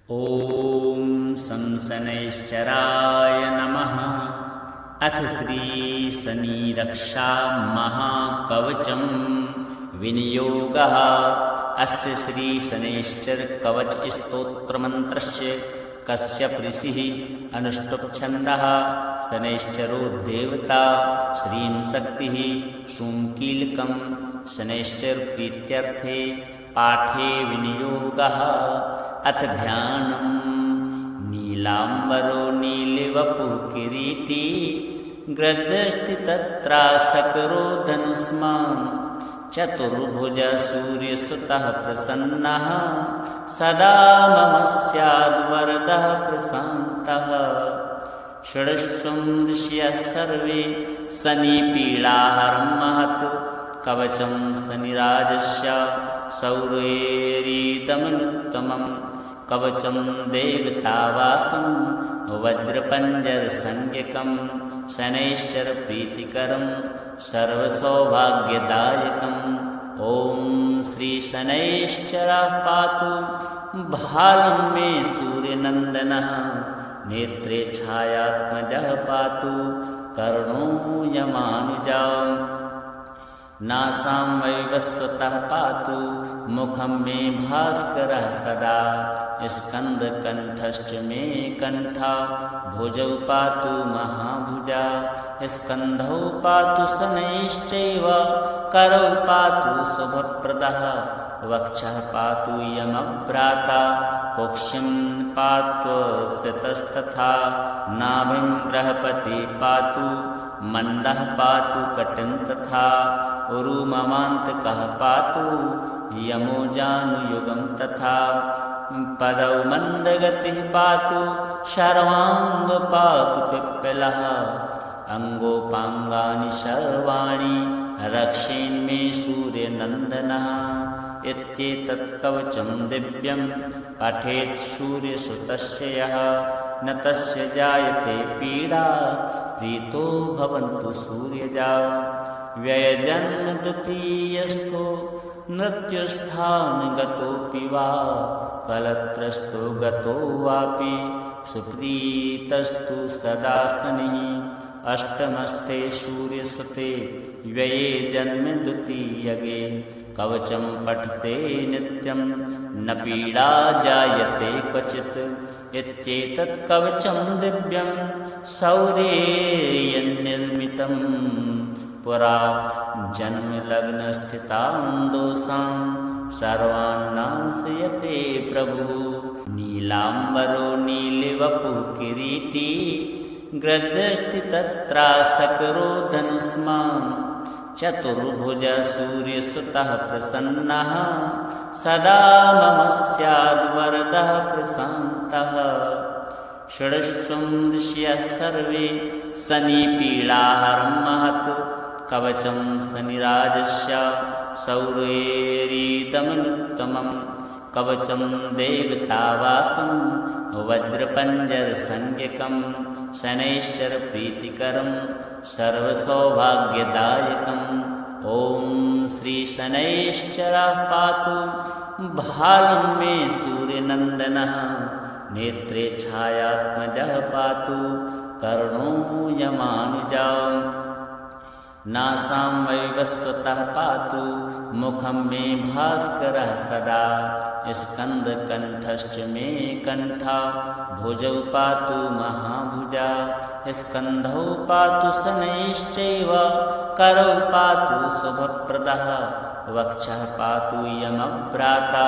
ॐ शनैश्चराय नमः। अथ श्रीशनिरक्षा महाकवचं विनियोगः। अस्य श्रीशनैश्चरकवचस्तोत्रमन्त्रस्य कश्यप ऋषिः अनुष्टुप्-छन्दः। शनैश्चरो देवता श्रीं शक्तिः शूंकीलकं शनैश्चरप्रीत्यर्थे पाठे विनियोगः। अथ ध्यानम्। नीलाम्बरो नीलवपुः किरीटी ग्रदस्ति तत्रासकरो धनुष्मान्। चतुर्भुजः सूर्यसुतः प्रसन्नः सदा मम स्याद्वरदः प्रशान्तः। षड्शं ऋषयः सर्वे शनिपीडाहरं महत् कवचं शनिराजस्य सौर्येरिदमनुत्तमं। कवचं देवतावासं वज्रपञ्जरसंज्ञकं शनैश्चरप्रीतिकरं सर्वसौभाग्यदायकम्। ॐ श्रीशनैश्चरः पातु भालं मे सूर्यनन्दनः। नेत्रे छायात्मजः पातु कर्णो यमानुजा। नासां वैवस्वतः पातु मुखं मे भास्करः सदा। स्कन्दकण्ठश्च मे कण्ठा भुजौ पातु महाभुजा। स्कन्धौ पातु शनैश्चैव करौ पातु शुभप्रदः। वक्षः पातु यमभ्राता कुक्षिं पात्वस्यतस्तथा। नाभिं ग्रहपति पातु मन्दः पातु कटिं तथा। उरुममान्तकः पातु यमो जानुयुगं तथा। पदौ मन्दगतिः पातु शर्वाङ्ग पातु पिप्पलः। अङ्गोपाङ्गानि सर्वाणि रक्षेन्मे सूर्यनन्दनः। इत्येतत् कवचं दिव्यं पठेत् सूर्यसुतस्य यः। न तस्य जायते पीडा प्रीतो भवन्तु सूर्यजा। व्ययजन्म द्वितीयस्थो मृत्युस्थानगतोऽपि वा। कलत्रस्थो गतो वापि सुप्रीतस्तु सदा शनिः। अष्टमस्थे सूर्यसुते व्यये जन्म द्वितीयगे। कवचं पठते नित्यं न पीडा जायते क्वचित्। इत्येतत् कवचं दिव्यं शौर्येयन्निर्मितं। पुरा जन्मलग्नस्थितान् दोषान् सर्वान् नाशयते प्रभुः। नीलाम्बरो नीलवपुः किरीटी ग्रदस्ति तत्रासकरो धनुष्मान्। चतुर्भुजः सूर्यसुतः प्रसन्नः सदा मम स्याद्वरदः प्रशान्तः। षड्शं ऋषयः सर्वे शनिपीडाहरं महत् कवचं शनिराजस्य सौर्येरिदमनुत्तमं। कवचं देवतावासं वज्रपञ्जरसंज्ञकं शनैश्चरप्रीतिकरं सर्वसौभाग्यदायकम्। ॐ श्रीशनैश्चरः पातु भालं मे सूर्यनन्दनः। नेत्रे छायात्मजः पातु कर्णो यमानुजा। नासां वैवस्वतः पातु मुखं मे भास्करः सदा। स्कन्दकण्ठश्च मे कण्ठा भुजौ पातु महाभुजा। स्कन्धौ पातु शनैश्चैव करौ पातु शुभप्रदः। वक्षः पातु यमभ्राता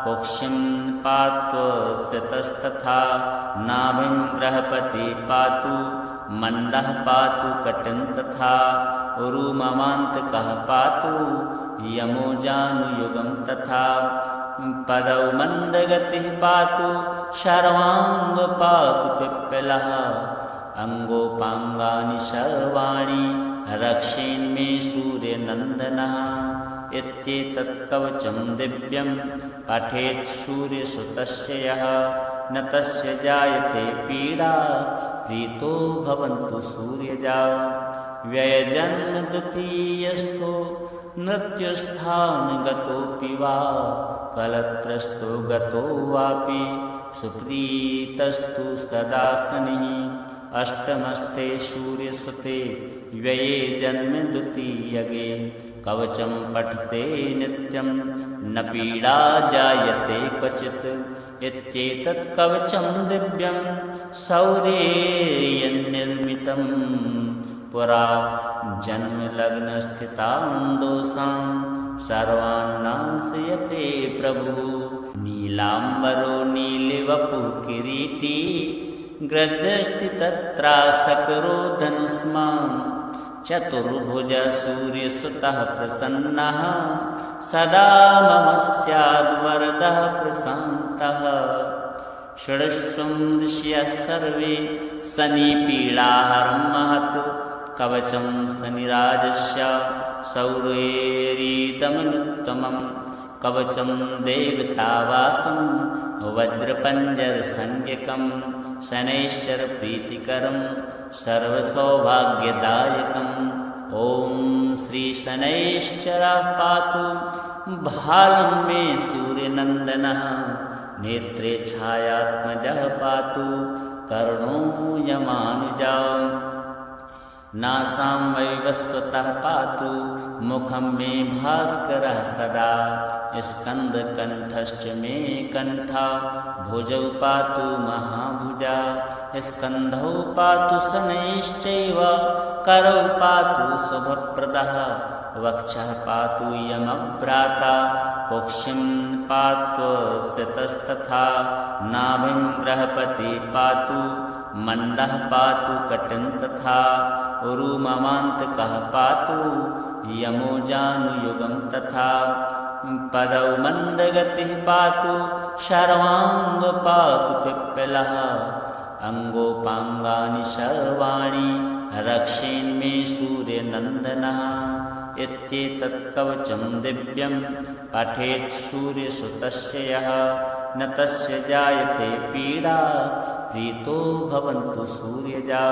कुक्षिं पात्वस्यतस्तथा। नाभिं ग्रहपति पातु मन्दः पातु कटिं तथा। उरुममान्तकः पातु यमो जानुयुगं तथा। पदौ मन्दगतिः पातु शर्वाङ्ग पातु पिप्पलः। अङ्गोपाङ्गानि सर्वाणि रक्षेन्मे सूर्यनन्दनः। इत्येतत् कवचं दिव्यं पठेत् सूर्यसुतस्य यः। न तस्य जायते पीडा प्रीतो भवन्तु सूर्यजा। व्ययजन्म द्वितीयस्थो मृत्युस्थानगतोऽपि वा। कलत्रस्थो गतो वापि सुप्रीतस्तु सदासनिः अष्टमस्ते सूर्यसुते व्यये जन्म द्वितीयगे कवचं पठते नित्यं न पीडा जायते क्वचित् इत्येतत् कवचं दिव्यं शौर्येयन्निर्मितं पुरा जन्मलग्नस्थितान् दोषान् सर्वान् नाशयते प्रभुः नीलाम्बरो नीलिवपुः किरीटी गृध्रष्टि तत्रासकरो धनुष्मान् चतुर्भुज सूर्यसुतः प्रसन्नः सदा मम स्याद्वरदः प्रशान्तः षड्ष्वं ऋषयः सर्वे शनिपीडाहरं महत् कवचं शनिराजस्य शौर्येरिदमनुत्तमं कवचं देवतावासं वज्रपञ्जरसंज्ञकं शनैश्चरप्रीतिकरं सर्वसौभाग्यदायकम् ॐ श्रीशनैश्चरः पातु भालं मे सूर्यनन्दनः नेत्रे छायात्मजः पातु कर्णो यमानुजा नासां वैवस्वतः पातु मुखं मे भास्करः सदा स्कन्दकण्ठश्च मे कण्ठा भुजौ पातु महाभुजा स्कन्धौ पातु शनैश्चैव करौ पातु शुभप्रदः वक्षः पातु यमभ्राता कुक्षिं पात्वस्थितस्तथा नाभिं ग्रहपति पातु मण्डः पातु कटिं तथा उरुममान्तकः पातु यमोजानुयुगं तथा पदौ मन्दगतिः पातु शर्वाङ्ग पातु पिप्पलः अङ्गोपाङ्गानि सर्वाणि रक्षेन्मे सूर्यनन्दनः इत्येतत् कवचं दिव्यं पठेत् सूर्यसुतस्य यः न तस्य जायते पीडा प्रीतो भवन्तु सूर्यजा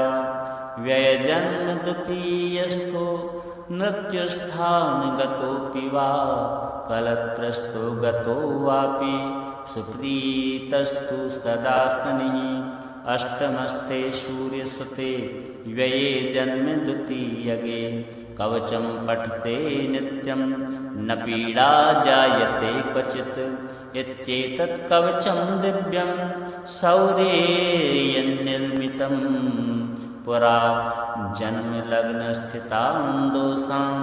व्ययजन्म द्वितीयस्थो मृत्युस्थानगतोऽपि वा कलत्रस्थो गतो वापि सुप्रीतस्तु सदासनिः अष्टमस्ते सूर्यसुते व्यये जन्म द्वितीयगे कवचं पठते नित्यं न पीडा जायते क्वचित् इत्येतत् कवचं दिव्यं शौर्येयन्निर्मितं पुरा जन्मलग्नस्थितान् दोषान्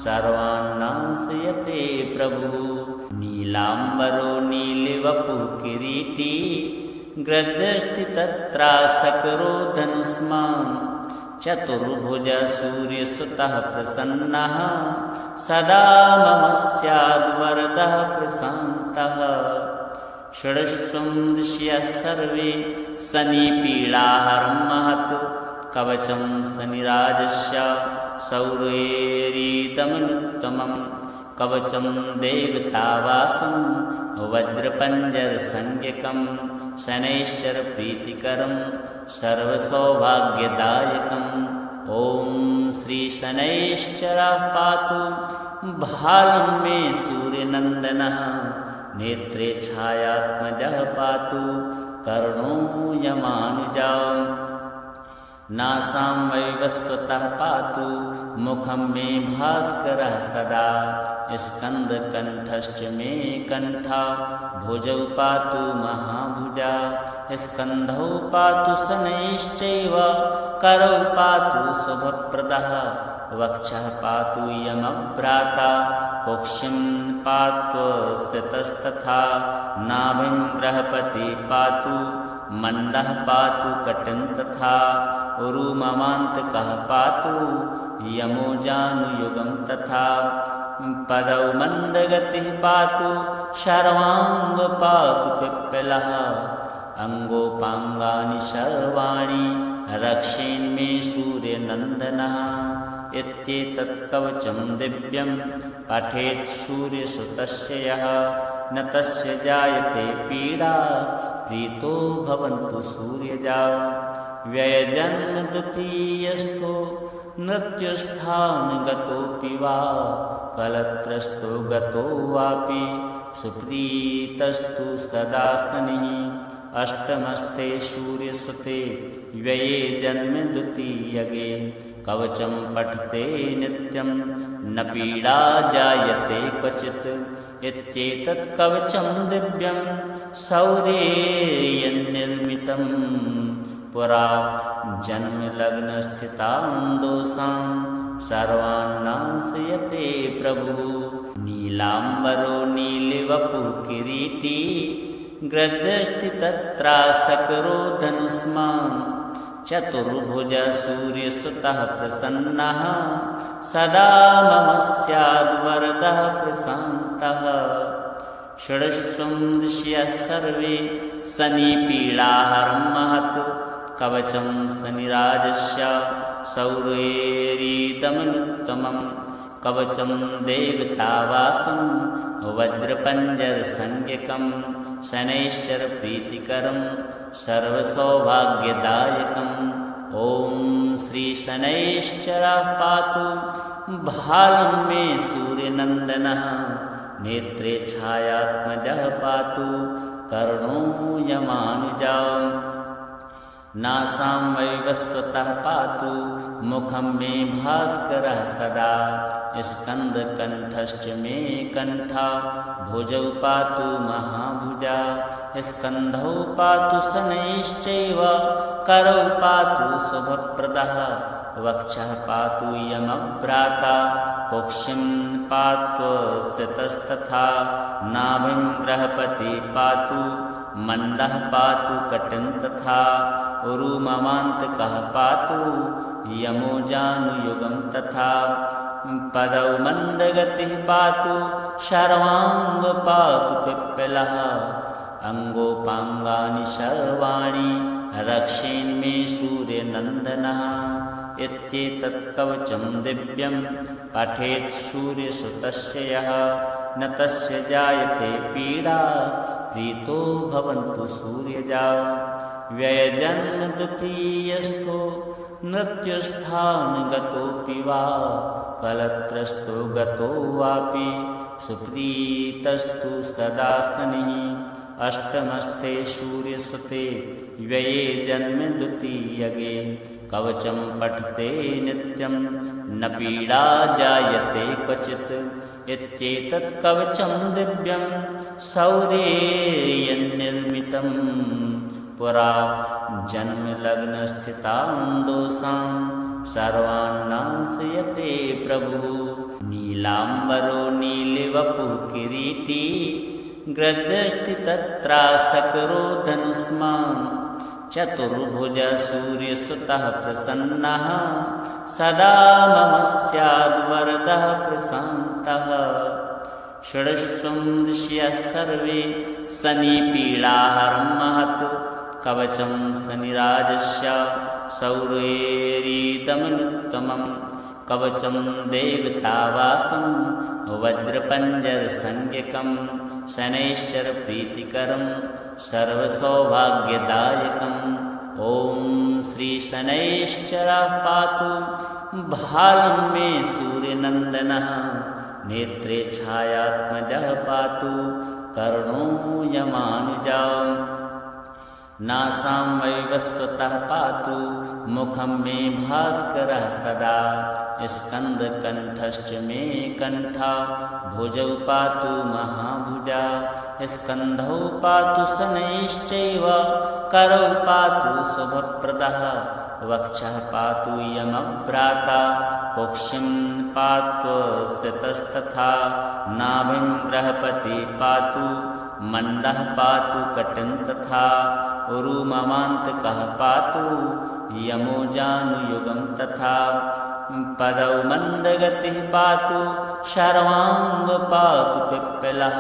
सर्वान् नाशयते प्रभुः नीलाम्बरो नीलिवपुः किरीटी गृध्रष्टि तत्रासकरो धनुष्मान् चतुर्भुज सूर्यसुतः प्रसन्नः सदा मम स्याद्वरदः प्रशान्तः षड्ष्वं ऋषयः सर्वे शनिपीडाहरं महत् कवचं शनिराजस्य शौर्येरिदमनुत्तमं कवचं देवतावासं वज्रपञ्जरसंज्ञकं शनैश्चरप्रीतिकरं सर्वसौभाग्यदायकम् ॐ श्रीशनैश्चरः पातु भालं मे सूर्यनन्दनः नेत्रे छायात्मजः पातु कर्णो यमानुजा नासां वैवस्वतः पातु मुखं मे भास्करः सदा स्कन्दकण्ठश्च मे कण्ठा भुजौ पातु महाभुजा स्कन्धौ पातु शनैश्चैव करौ पातु शुभप्रदः वक्षः पातु यमभ्राता कुक्षिं पात्वस्थितस्तथा नाभिं ग्रहपति पातु मण्डः पातु कटिं तथा उरुममान्तकः पातु यमोजानुयुगं तथा पदौ मन्दगतिः पातु शर्वाङ्ग पातु पिप्पलः अङ्गोपाङ्गानि सर्वाणि रक्षेन्मे सूर्यनन्दनः इत्येतत् कवचं दिव्यं पठेत् सूर्यसुतस्य यः न तस्य जायते पीडा प्रीतो भवन्तु सूर्यजा व्ययजन्म द्वितीयस्थो मृत्युस्थानगतोऽपि वा कलत्रस्थो गतो वापि सुप्रीतस्तु सदासनिः अष्टमस्ते सूर्यसुते व्यये जन्म द्वितीयगे कवचं पठते नित्यं न पीडा जायते क्वचित् इत्येतत् कवचं दिव्यं शौर्येयन्निर्मितं पुरा जन्मलग्नस्थितान् दोषान् सर्वान् नाशयते प्रभुः नीलाम्बरो नीलिवपुः किरीटी ग्रदृष्टि तत्रासकरो धनुष्मान् चतुर्भुज सूर्यसुतः प्रसन्नः सदा मम स्याद्वरदः प्रशान्तः षडश्वं ऋषयः सर्वे शनिपीडाहरं महत् कवचं शनिराजस्य शौर्येरिदमनुत्तमं कवचं देवतावासं वज्रपञ्जरसंज्ञकं शनैश्चरप्रीतिकरं सर्वसौभाग्यदायकम् ॐ श्रीशनैश्चरः पातु भालं मे सूर्यनन्दनः नेत्रे छायात्मजः पातु कर्णो यमानुजा नासां वैवस्वतः पातु मुखं मे भास्करः सदा स्कन्दकण्ठश्च मे कण्ठा भुजौ पातु महाभुजा स्कन्धौ पातु शनैश्चैव करौ पातु शुभप्रदः वक्षः पातु यमभ्राता कुक्षिं पात्वस्थितस्तथा नाभिं ग्रहपति पातु मण्डः पातु कटिं तथा उरुममान्तकः पातु यमो जानुयुगं तथा पदौ मन्दगतिः पातु शर्वाङ्ग पातु पिप्पलः अङ्गोपाङ्गानि सर्वाणि रक्षेन्मे सूर्यनन्दनः इत्येतत् कवचं दिव्यं पठेत् सूर्यसुतस्य यः न तस्य जायते पीडा प्रीतो भवन्तु सूर्यजा व्ययजन्म द्वितीयस्थो मृत्युस्थानगतोऽपि वा कलत्रस्थो गतो वापि सुप्रीतस्तु सदा शनिः अष्टमस्ते सूर्यसुते व्यये जन्म द्वितीयगे कवचं पठते नित्यं न पीडा जायते क्वचित् इत्येतत् कवचं दिव्यं शौर्येयन्निर्मितं पुरा जन्मलग्नस्थितान् दोषान् सर्वान् नाशयते प्रभुः नीलाम्बरो नीलिवपुः किरीटी ग्रदृष्टि तत्रासकरो धनुष्मान् चतुर्भुज सूर्यसुतः प्रसन्नः सदा मम स्याद्वरदः प्रशान्तः षडश्वं ऋषयः सर्वे शनिपीडाहरं महत् कवचं शनिराजस्य शौर्येरिदमनुत्तमं कवचं देवतावासं वज्रपञ्जरसंज्ञकं शनैश्चरप्रीतिकरं सर्वसौभाग्यदायकम् ॐ श्रीशनैश्चरः पातु भालं मे सूर्यनन्दनः नेत्रे छायात्मजः पातु कर्णो यमानुजा नासां वैवस्वतः पातु मुखं मे भास्करः सदा स्कन्दकण्ठश्च मे कण्ठा भुजौ पातु महाभुजा स्कन्धौ पातु शनैश्चैव करौ पातु शुभप्रदः वक्षः पातु यमभ्राता कुक्षिं पात्वस्थितस्तथा नाभिं ग्रहपति पातु मण्डः पातु कटिं तथा उरुममान्तकः पातु यमो जानुयुगं तथा पदौ मन्दगतिः पातु शर्वाङ्ग पातु पिप्पलः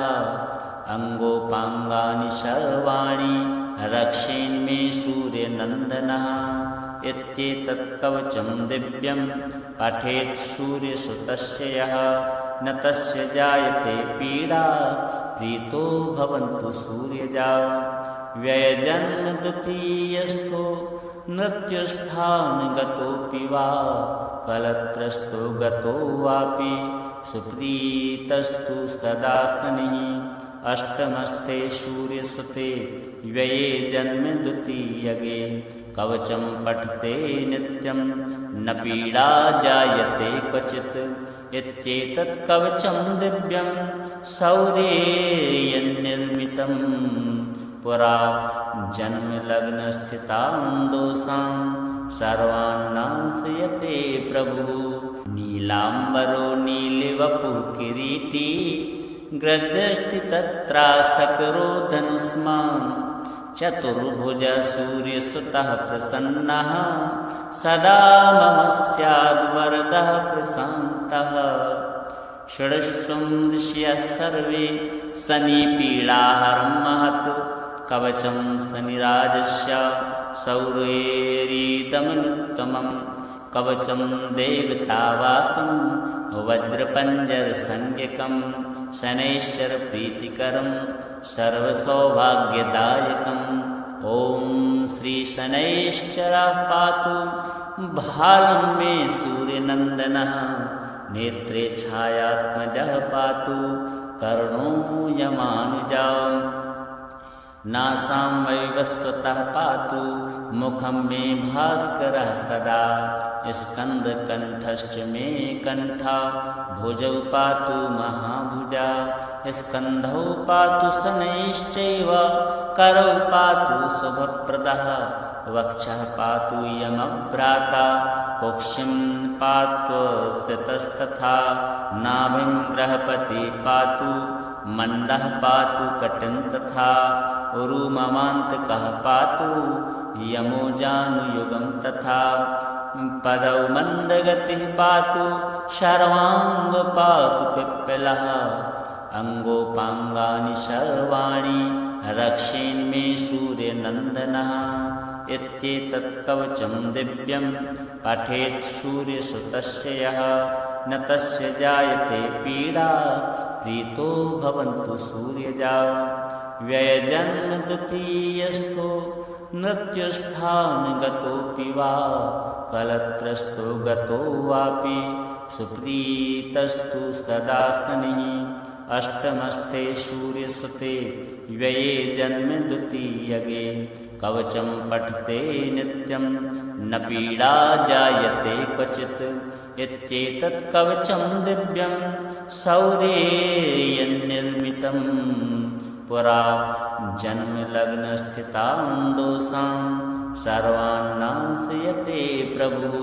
अङ्गोपाङ्गानि सर्वाणि रक्षेन्मे सूर्यनन्दनः इत्येतत् कवचं दिव्यं पठेत् सूर्यसुतस्य यः न तस्य जायते पीडा प्रीतो भवन्तु सूर्यजा व्ययजन्म द्वितीयस्थो मृत्युस्थानगतोऽपि वा कलत्रस्थो गतो वापि सुप्रीतस्तु सदा शनिः अष्टमस्थे सूर्यसुते व्यये जन्म द्वितीयगे कवचं पठते नित्यं न पीडा जायते क्वचित् इत्येतत् कवचं दिव्यं शौर्येयन्निर्मितं पुरा जन्मलग्नस्थितान् दोषान् सर्वान् नाशयते प्रभुः नीलाम्बरो नीलिवपुः किरीटी ग्रदृष्टि तत्रासकरो धनुष्मान् चतुर्भुज सूर्यसुतः प्रसन्नः सदा मम स्याद्वरदः प्रशान्तः षडश्वं ऋषयः सर्वे शनिपीडाहरं महत् कवचं शनिराजस्य शौर्येरिदमनुत्तमं कवचं देवतावासं वज्रपञ्जरसंज्ञकं शनैश्चरप्रीतिकरं सर्वसौभाग्यदायकम् ॐ श्रीशनैश्चरः पातु भालं मे सूर्यनन्दनः नेत्रे छायात्मजः पातु कर्णो यमानुजा नासां वैवस्वतः पातु मुखं मे भास्करः सदा स्कन्दकण्ठश्च मे कण्ठा भुजौ पातु महाभुजा स्कन्धौ पातु शनैश्चैव करौ पातु शुभप्रदः वक्षः पातु यमभ्राता कुक्षिं पातु स्थितस्तथा नाभिं ग्रहपति पातु मण्डः पातु कटिं तथा उरुममान्तकः पातु यमो जानुयुगं तथा पदौ मन्दगतिः पातु शर्वाङ्ग पातु पिप्पलः अङ्गोपाङ्गानि सर्वाणि रक्षेन्मे सूर्यनन्दनः इत्येतत् कवचं दिव्यं पठेत् सूर्यसुतस्य यः न तस्य जायते पीडा प्रीतो भवन्तु सूर्यजा व्ययजन्म द्वितीयस्थो मृत्युस्थानगतोऽपि वा कलत्रस्थो गतो वापि सुप्रीतस्तु सदा शनिः अष्टमस्थे सूर्यसुते व्यये जन्म द्वितीयगे कवचं पठते नित्यं न पीडा जायते क्वचित् इत्येतत् कवचं दिव्यं शौर्येयन्निर्मितं पुरा जन्मलग्नस्थितान् दोषान् सर्वान् नाशयते प्रभुः